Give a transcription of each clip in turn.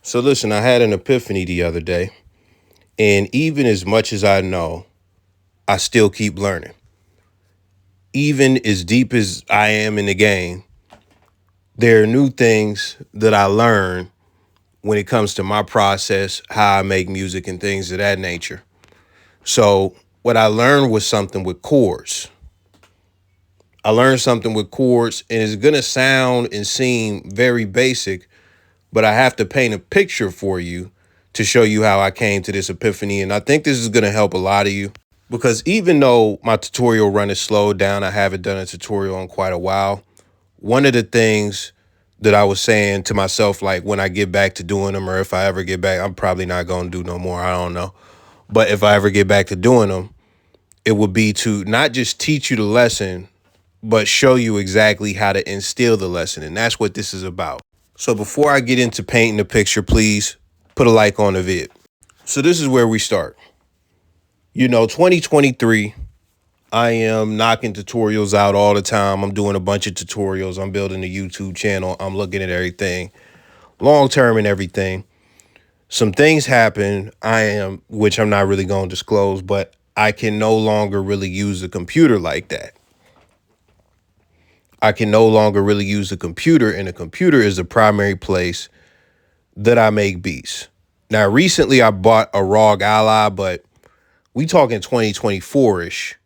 So listen, I had an epiphany the other day, and even as much as I know, I still keep learning. Even as deep as I am in the game, there are new things that I learn when it comes to my process, how I make music and things of that nature. So what I learned was something with chords. I learned something with chords, and it's gonna sound and seem very basic, but I have to paint a picture for you to show you how I came to this epiphany. And I think this is gonna help a lot of you. Because even though my tutorial run is slowed down, I haven't done a tutorial in quite a while. One of the things that I was saying to myself, like when I get back to doing them, or if I ever get back, I'm probably not going to do no more. I don't know. But if I ever get back to doing them, it would be to not just teach you the lesson, but show you exactly how to instill the lesson. And that's what this is about. So before I get into painting the picture, please put a like on the vid. So this is where we start. 2023, I am knocking tutorials out all the time. I'm doing a bunch of tutorials. I'm building a YouTube channel. I'm looking at everything long term and everything. Some things happen. Which I'm not really going to disclose, but I can no longer really use a computer like that. I can no longer really use a computer, and a computer is the primary place that I make beats. Now, recently I bought a RAW Ally, but we talking 2024-ish.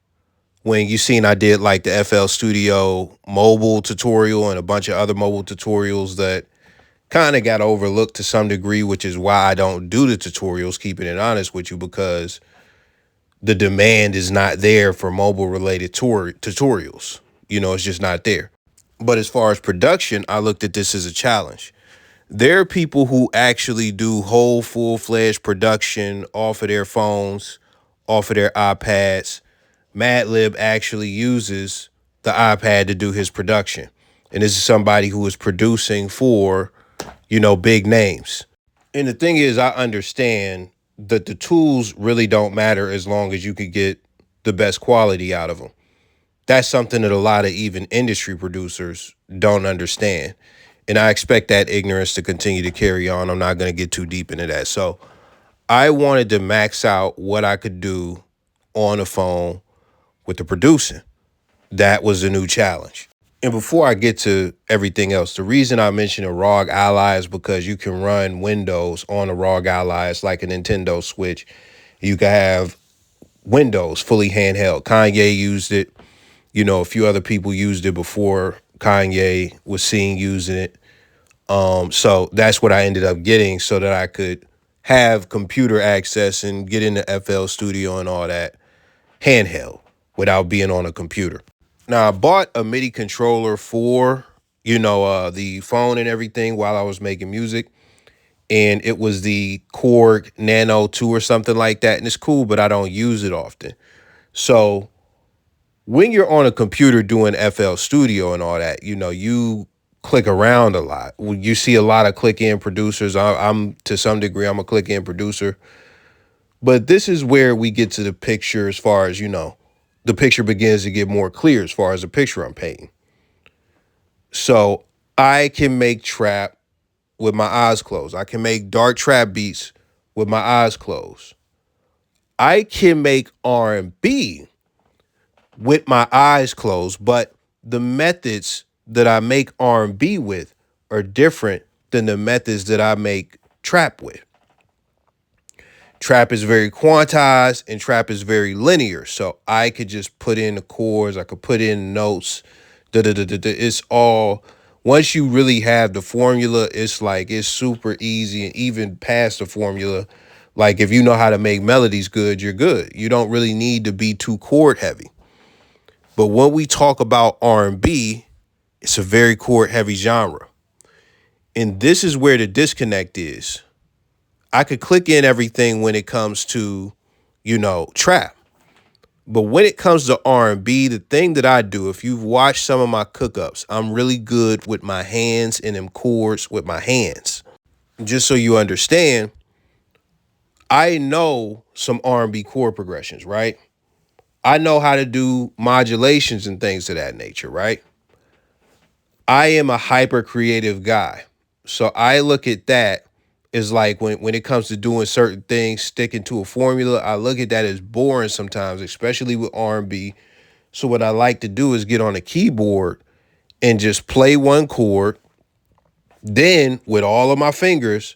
When you seen I did like the FL Studio mobile tutorial and a bunch of other mobile tutorials that kind of got overlooked to some degree, which is why I don't do the tutorials, keeping it honest with you, because the demand is not there for mobile related tutorials. It's just not there. But as far as production, I looked at this as a challenge. There are people who actually do whole full-fledged production off of their phones, off of their iPads. Madlib actually uses the iPad to do his production. And this is somebody who is producing for, big names. And the thing is, I understand that the tools really don't matter as long as you could get the best quality out of them. That's something that a lot of even industry producers don't understand. And I expect that ignorance to continue to carry on. I'm not going to get too deep into that. So I wanted to max out what I could do on the phone with the producing. That was a new challenge. And before I get to everything else, the reason I mention a ROG Ally is because you can run Windows on a ROG Ally. It's like a Nintendo Switch. You can have Windows fully handheld. Kanye used it. A few other people used it before Kanye was seen using it. So that's what I ended up getting so that I could have computer access and get into FL Studio and all that handheld without being on a computer. Now, I bought a MIDI controller for, the phone and everything while I was making music. And it was the Chord Nano 2 or something like that. And it's cool, but I don't use it often. So when you're on a computer doing FL Studio and all that, you click around a lot. You see a lot of click-in producers. I'm to some degree, I'm a click-in producer. But this is where we get to the picture as far as, the picture begins to get more clear as far as the picture I'm painting. So I can make trap with my eyes closed. I can make dark trap beats with my eyes closed. I can make R&B with my eyes closed, but the methods that I make R&B with are different than the methods that I make trap with. Trap is very quantized and trap is very linear. So I could just put in the chords, I could put in notes. It's all, once you really have the formula, it's super easy. And even past the formula, like if you know how to make melodies good, you're good. You don't really need to be too chord heavy. But when we talk about R&B, it's a very chord heavy genre. And this is where the disconnect is. I could click in everything when it comes to, trap. But when it comes to R&B, the thing that I do, if you've watched some of my cook-ups, I'm really good with my hands and them chords with my hands. Just so you understand, I know some R&B chord progressions, right? I know how to do modulations and things of that nature, right? I am a hyper creative guy. So I look at that is like when it comes to doing certain things, sticking to a formula, I look at that as boring sometimes, especially with R&B. So what I like to do is get on a keyboard and just play one chord, then with all of my fingers,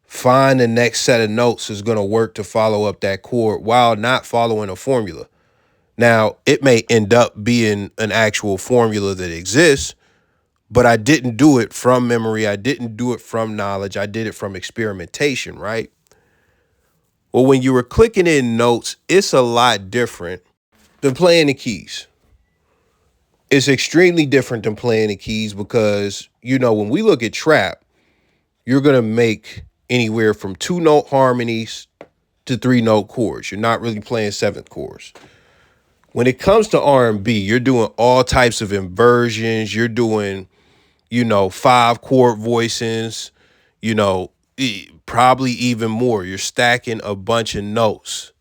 find the next set of notes is going to work to follow up that chord while not following a formula. Now, it may end up being an actual formula that exists, but I didn't do it from memory. I didn't do it from knowledge. I did it from experimentation, right? Well, when you were clicking in notes, it's a lot different than playing the keys. It's extremely different than playing the keys because, when we look at trap, you're going to make anywhere from 2-note harmonies to 3-note chords. You're not really playing 7th chords. When it comes to R&B, you're doing all types of inversions. You're doing, 5-chord voicings, probably even more. You're stacking a bunch of notes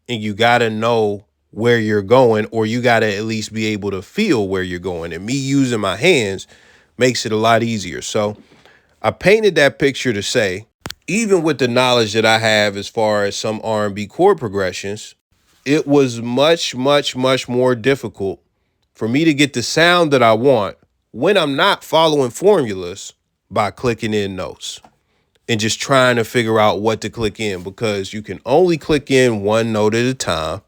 and you got to know where you're going, or you got to at least be able to feel where you're going. And me using my hands makes it a lot easier. So I painted that picture to say, even with the knowledge that I have as far as some R&B chord progressions, it was much, much, much more difficult for me to get the sound that I want when I'm not following formulas by clicking in notes and just trying to figure out what to click in, because you can only click in one note at a time.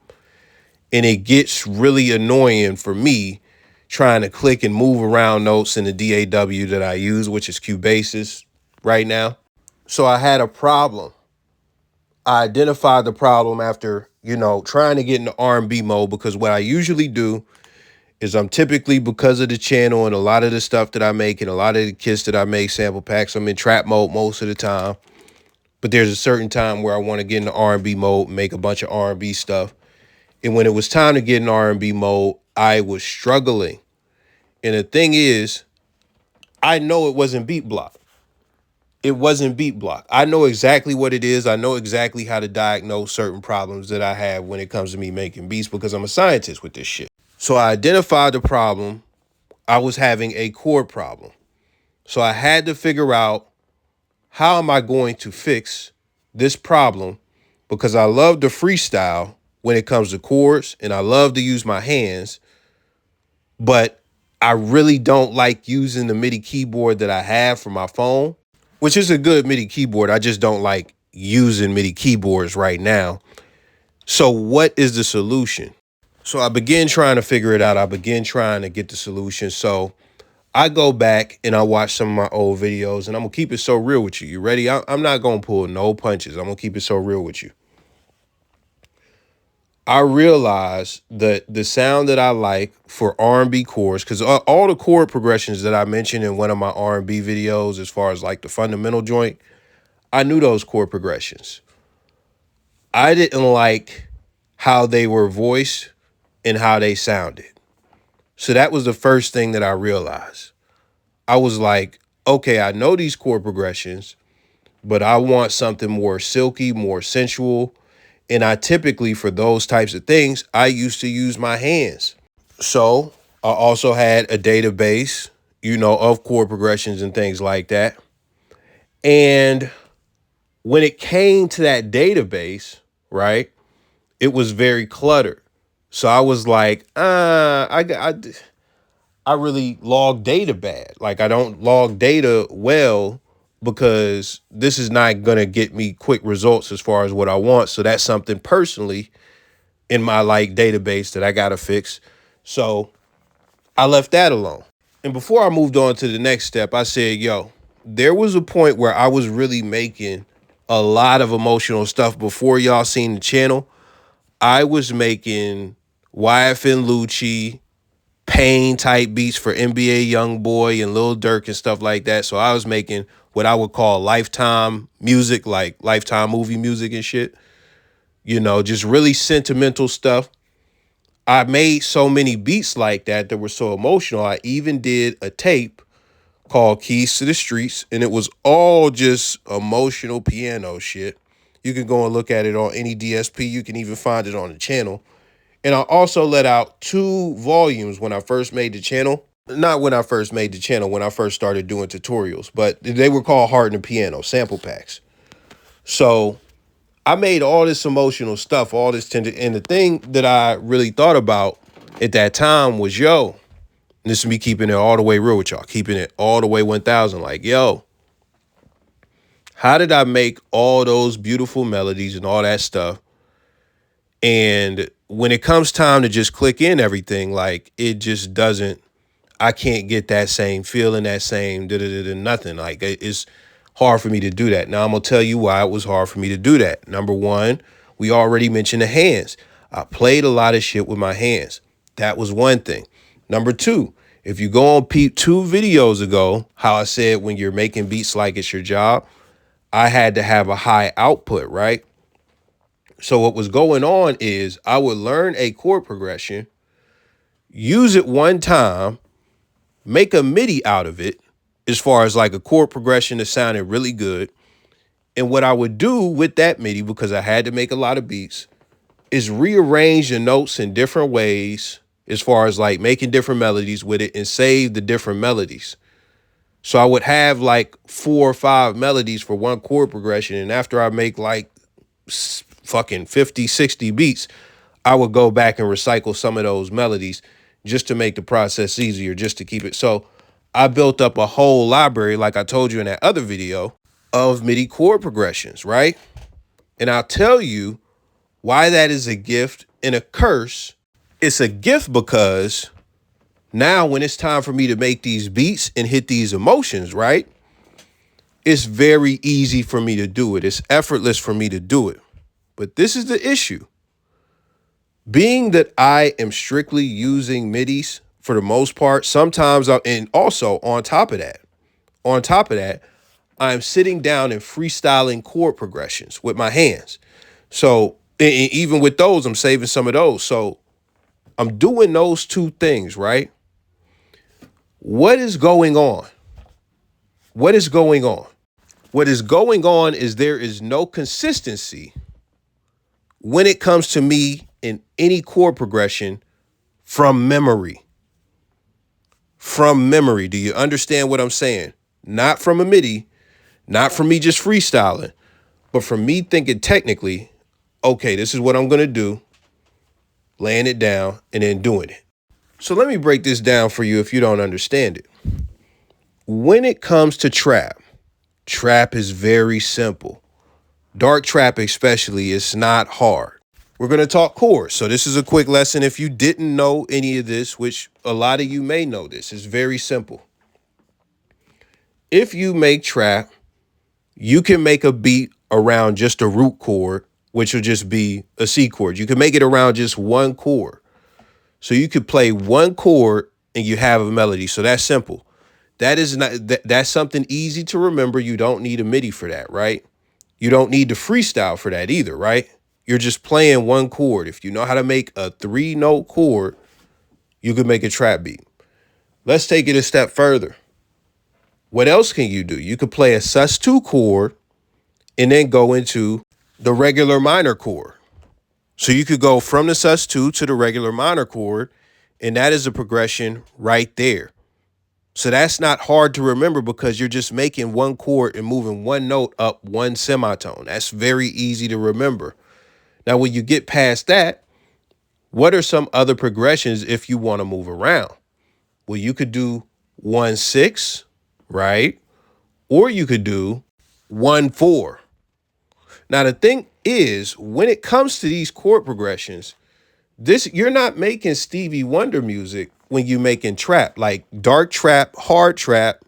And it gets really annoying for me trying to click and move around notes in the DAW that I use, which is Cubasis right now. So I had a problem. I identified the problem after, trying to get into R&B mode, because what I usually do is I'm typically, because of the channel and a lot of the stuff that I make and a lot of the kits that I make, sample packs, I'm in trap mode most of the time. But there's a certain time where I want to get into R&B mode, make a bunch of R&B stuff. And when it was time to get in R&B mode, I was struggling. And the thing is, I know it wasn't beat block. It wasn't beat block. I know exactly what it is. I know exactly how to diagnose certain problems that I have when it comes to me making beats, because I'm a scientist with this shit. So I identified the problem. I was having a chord problem. So I had to figure out, how am I going to fix this problem? Because I love to freestyle when it comes to chords, and I love to use my hands, but I really don't like using the MIDI keyboard that I have for my phone, which is a good MIDI keyboard. I just don't like using MIDI keyboards right now. So what is the solution? So I began trying to figure it out. I began trying to get the solution. So I go back and I watch some of my old videos, and I'm going to keep it so real with you. You ready? I'm not going to pull no punches. I'm going to keep it so real with you. I realized that the sound that I like for R&B chords, because all the chord progressions that I mentioned in one of my R&B videos, as far as like the fundamental joint, I knew those chord progressions. I didn't like how they were voiced and how they sounded. So that was the first thing that I realized. I was like, okay, I know these chord progressions, but I want something more silky, more sensual. And I typically, for those types of things, I used to use my hands. So I also had a database, of chord progressions and things like that. And when it came to that database, right, it was very cluttered. So I was like, I really log data bad. Like, I don't log data well, because this is not going to get me quick results as far as what I want. So that's something personally in my database that I got to fix. So I left that alone. And before I moved on to the next step, I said, yo, there was a point where I was really making a lot of emotional stuff before y'all seen the channel. I was making YFN Lucci, Pain type beats for NBA Youngboy and Lil Durk and stuff like that. So I was making what I would call Lifetime music, like Lifetime movie music and shit. Just really sentimental stuff. I made so many beats like that were so emotional. I even did a tape called Keys to the Streets, and it was all just emotional piano shit. You can go and look at it on any DSP. You can even find it on the channel. And I also let out 2 volumes when I first made the channel. Not when I first made the channel, when I first started doing tutorials, but they were called Heart and the Piano sample packs. So I made all this emotional stuff, all this tender, and the thing that I really thought about at that time was, yo, and this is me keeping it all the way real with y'all, keeping it all the way 1,000. Like, yo, how did I make all those beautiful melodies and all that stuff? And when it comes time to just click in everything, like it just doesn't, I can't get that same feeling, that same nothing. Like it's hard for me to do that. Now I'm gonna tell you why it was hard for me to do that. Number one, we already mentioned the hands. I played a lot of shit with my hands. That was one thing. Number two, if you go on Pete 2 videos ago, how I said when you're making beats like it's your job, I had to have a high output, right? So what was going on is I would learn a chord progression, use it one time, make a MIDI out of it, as far as like a chord progression that sounded really good. And what I would do with that MIDI, because I had to make a lot of beats, is rearrange the notes in different ways, as far as like making different melodies with it and save the different melodies. So I would have like 4 or 5 melodies for one chord progression. And after I make like fucking 50, 60 beats, I would go back and recycle some of those melodies just to make the process easier, just to keep it. So I built up a whole library, like I told you in that other video, of MIDI chord progressions, right? And I'll tell you why that is a gift and a curse. It's a gift because now when it's time for me to make these beats and hit these emotions, right? It's very easy for me to do it. It's effortless for me to do it. But this is the issue. Being that I am strictly using MIDIs for the most part, sometimes and also on top of that, I'm sitting down and freestyling chord progressions with my hands. So even with those, I'm saving some of those. So I'm doing those 2 things, right? What is going on? What is going on? What is going on is there is no consistency when it comes to me in any chord progression from memory. From memory. Do you understand what I'm saying? Not from a MIDI, not from me just freestyling, but from me thinking technically, okay, this is what I'm going to do, laying it down and then doing it. So let me break this down for you if you don't understand it. When it comes to trap is very simple. Dark trap especially is not hard. We're going to talk chords. So this is a quick lesson. If you didn't know any of this, which a lot of you may know this, it's very simple. If you make trap, you can make a beat around just a root chord, which will just be a C chord. You can make it around just one chord. So you could play one chord and you have a melody. So that's simple. That is not that's something easy to remember. You don't need a MIDI for that, right? You don't need to freestyle for that either, right? You're just playing one chord. If you know how to make a 3-note chord, you could make a trap beat. Let's take it a step further. What else can you do? You could play a sus2 chord and then go into the regular minor chord. So you could go from the sus2 to the regular minor chord, and that is a progression right there. So that's not hard to remember because you're just making one chord and moving one note up one semitone. That's very easy to remember. Now, when you get past that, what are some other progressions if you want to move around? Well, you could do 1-6, right? Or you could do 1-4. Now, the thing is, when it comes to these chord progressions, you're not making Stevie Wonder music when you're making trap, like dark trap, hard trap,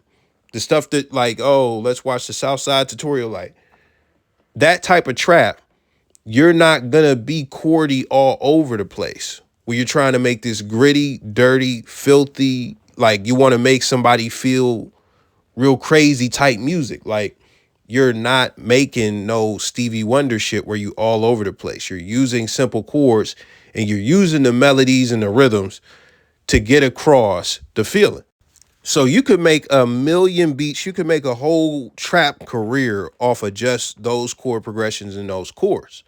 the stuff that like, oh, let's watch the Southside tutorial, like that type of trap. You're not gonna be chordy all over the place where you're trying to make this gritty, dirty, filthy, like you want to make somebody feel real crazy type music. Like you're not making no Stevie Wonder shit where you all over the place. You're using simple chords and you're using the melodies and the rhythms to get across the feeling. So you could make a million beats. You could make a whole trap career off of just those chord progressions and those chords.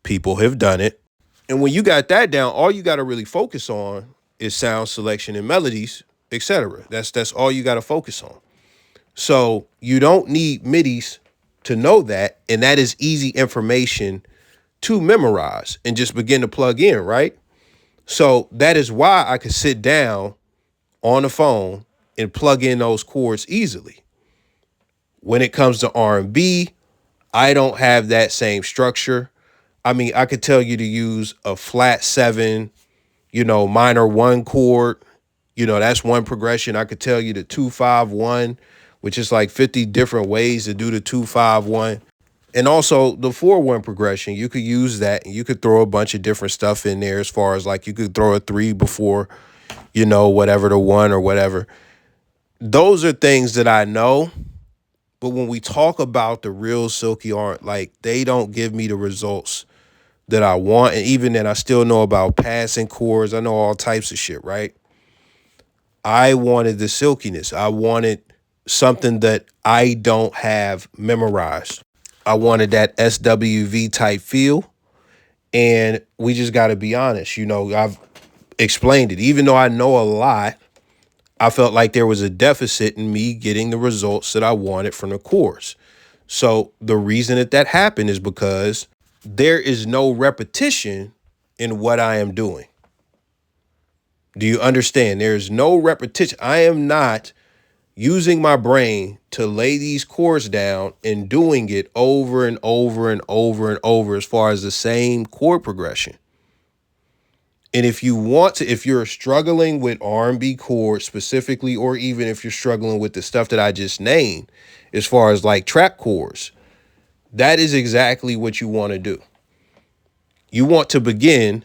People have done it. And when you got that down, all you got to really focus on is sound selection and melodies, etc. That's all you got to focus on. So you don't need MIDIs to know that. And that is easy information to memorize and just begin to plug in, right? So that is why I could sit down on the phone and plug in those chords easily. When it comes to R&B, I don't have that same structure. I mean, I could tell you to use a flat 7, minor 1 chord. That's one progression. I could tell you the 2-5-1, which is like 50 different ways to do the 2-5-1. And also the 4-1 progression. You could use that and you could throw a bunch of different stuff in there, as far as like you could throw a 3 before, whatever, the 1 or whatever. Those are things that I know. But when we talk about the real silky art, like, they don't give me the results that I want. And even then, I still know about passing chords. I know all types of shit, right? I wanted the silkiness. I wanted something that I don't have memorized. I wanted that SWV type feel. And we just got to be honest. I've explained it. Even though I know a lot, I felt like there was a deficit in me getting the results that I wanted from the chorus. So the reason that happened is because there is no repetition in what I am doing. Do you understand? There is no repetition. I am not using my brain to lay these chords down and doing it over and over and over and over, as far as the same chord progression. And if you're struggling with R&B chords specifically, or even if you're struggling with the stuff that I just named, as far as like trap chords, that is exactly what you want to do. You want to begin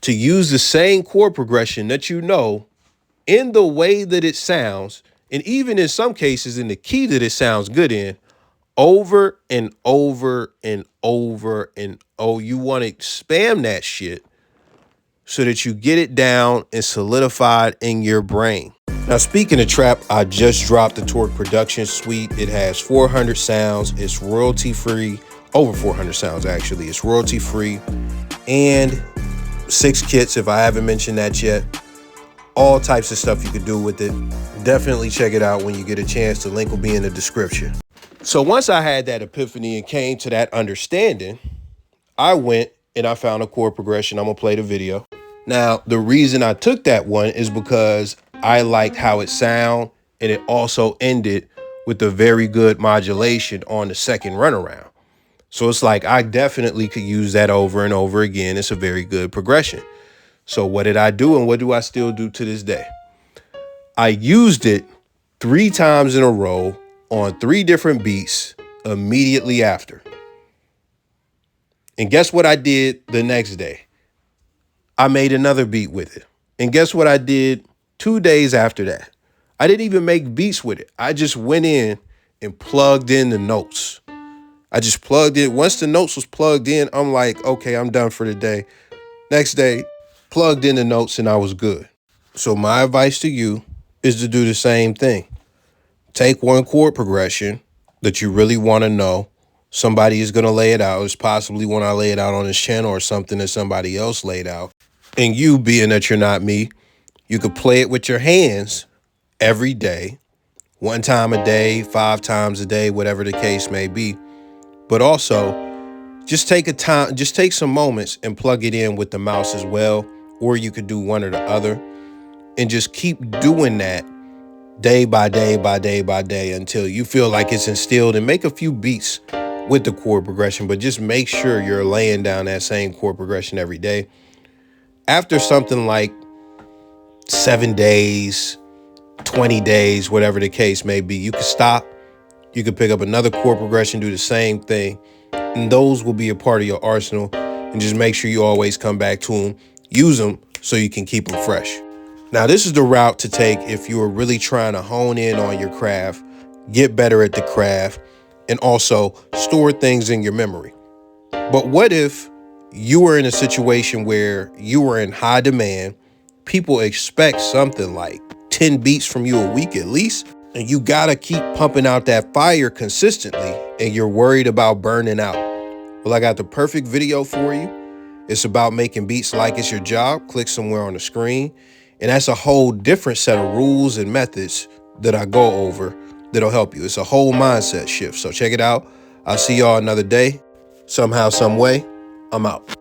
to use the same chord progression that in the way that it sounds, and even in some cases in the key that it sounds good in, over and over and over and you want to spam that shit so that you get it down and solidified in your brain. Now, speaking of trap, I just dropped the Chord production suite. It has 400 sounds. It's royalty free. Over 400 sounds, actually. It's royalty free. And 6 kits, if I haven't mentioned that yet. All types of stuff you could do with it. Definitely check it out when you get a chance. The link will be in the description. So once I had that epiphany and came to that understanding, I went and I found a chord progression. I'm going to play the video. Now, the reason I took that one is because I liked how it sounded, and it also ended with a very good modulation on the second runaround. So it's like I definitely could use that over and over again. It's a very good progression. So what did I do, and what do I still do to this day? I used it 3 times in a row on 3 different beats immediately after. And guess what I did the next day? I made another beat with it. And guess what I did 2 days after that? I didn't even make beats with it. I just went in and plugged in the notes. I just plugged in. Once the notes was plugged in, I'm like, okay, I'm done for the day. Next day, plugged in the notes and I was good. So my advice to you is to do the same thing. Take one chord progression that you really want to know. Somebody is going to lay it out. It's possibly when I lay it out on this channel or something that somebody else laid out. And you, being that you're not me, you could play it with your hands every day, 1 time a day, 5 times a day, whatever the case may be. But also, just take some moments and plug it in with the mouse as well. Or you could do one or the other. And just keep doing that day by day by day by day until you feel like it's instilled, and make a few beats with the chord progression. But just make sure you're laying down that same chord progression every day. After something like 7 days, 20 days, whatever the case may be, you can stop. You can pick up another chord progression, do the same thing. And those will be a part of your arsenal. And just make sure you always come back to them. Use them so you can keep them fresh. Now, this is the route to take if you are really trying to hone in on your craft, get better at the craft, and also store things in your memory. But what if you were in a situation where you were in high demand, people expect something like 10 beats from you a week at least, and you gotta keep pumping out that fire consistently, and you're worried about burning out? Well, I got the perfect video for you. It's about making beats like it's your job. Click somewhere on the screen. And that's a whole different set of rules and methods that I go over that'll help you. It's a whole mindset shift. So check it out. I'll see y'all another day. Somehow, some way, I'm out.